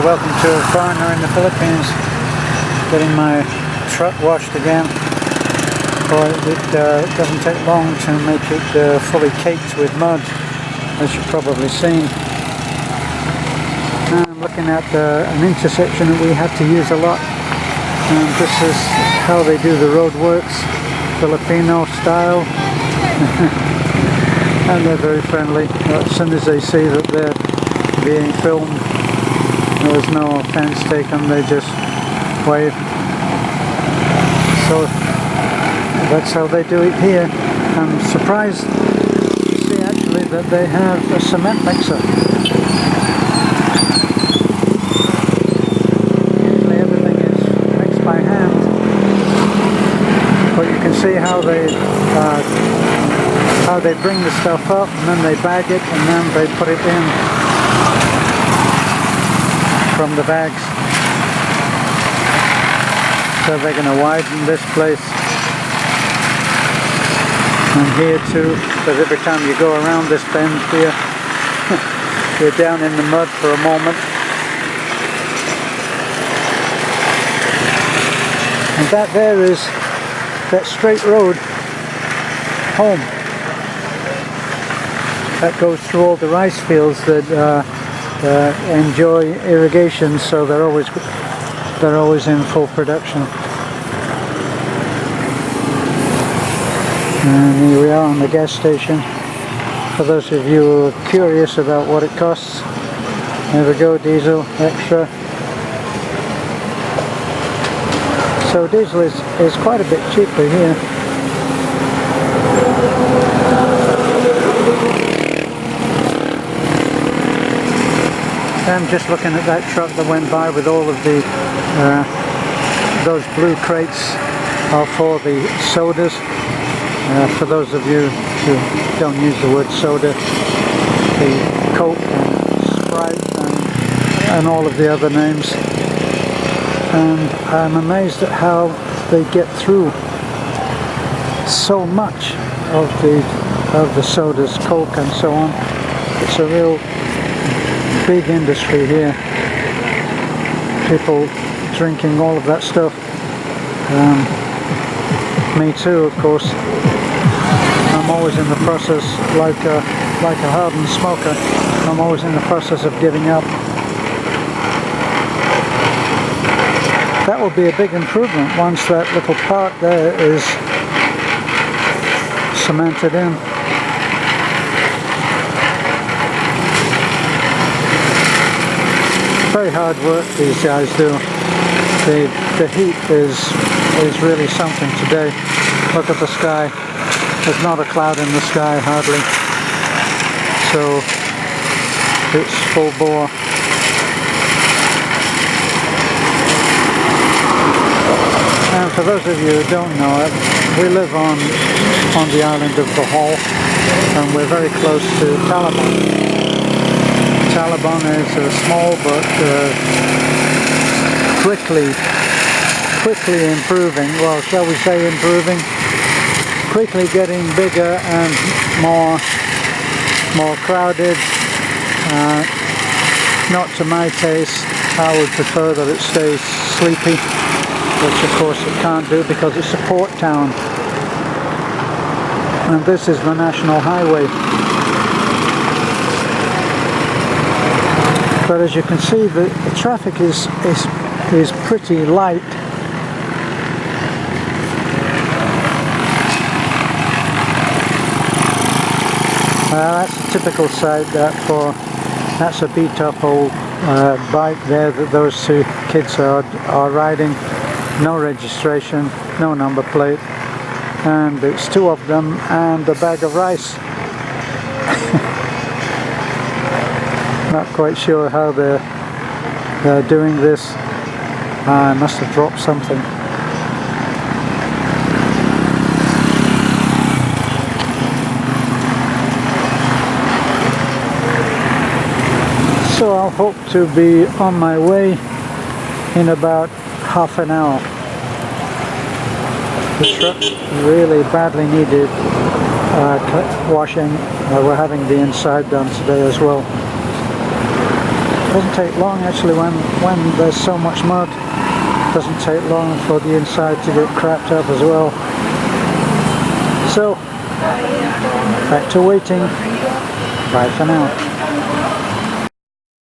welcome to a foreigner in the Philippines. Getting my truck washed again. Boy, it doesn't take long to make it fully caked with mud, as you've probably seen. And I'm looking at an intersection that we have to use a lot. And this is how they do the road works, Filipino style. And they're very friendly. As soon as they see that they're being filmed, there's no offense taken, they just wave. So that's how they do it here. I'm surprised to see actually that they have a cement mixer. Usually everything is mixed by hand, but you can see how they bring the stuff up and then they bag it and then they put it in from the bags. So they're going to widen this place. And here too, because every time you go around this bend here, you're down in the mud for a moment. And that there is that straight road home. That goes through all the rice fields that enjoy irrigation, so they're always in full production. And here we are on the gas station. For those of you who are curious about what it costs, there we go, diesel extra. So diesel is quite a bit cheaper here. I'm just looking at that truck that went by with all of the those blue crates are for the sodas. For those of you who don't use the word soda, the Coke and Sprite and all of the other names. And I'm amazed at how they get through so much of the sodas, Coke and so on. It's a real big industry here. People drinking all of that stuff. Me too, of course. I'm always in the process, like a hardened smoker, I'm always in the process of giving up. That will be a big improvement once that little part there is cemented in. Very hard work these guys do. The heat is really something today. Look at the sky. There's not a cloud in the sky hardly. So it's full bore. And for those of you who don't know it, we live on the island of Bohol, and we're very close to Talabon. Talabon is a small but quickly improving, well, shall we say improving, quickly getting bigger and more crowded. Not to my taste. I would prefer that it stays sleepy, which of course it can't do because it's a port town. And this is the national highway. But as you can see, the traffic is pretty light. That's a typical site that's a beat-up old bike there that those two kids are riding. No registration, no number plate, and it's two of them and a bag of rice. Not quite sure how they're doing this. I must have dropped something. So I'll hope to be on my way in about half an hour. The truck really badly needed washing. We're having the inside done today as well. Doesn't take long actually when there's so much mud. Doesn't take long for the inside to get cracked up as well. So back to waiting. Bye for now.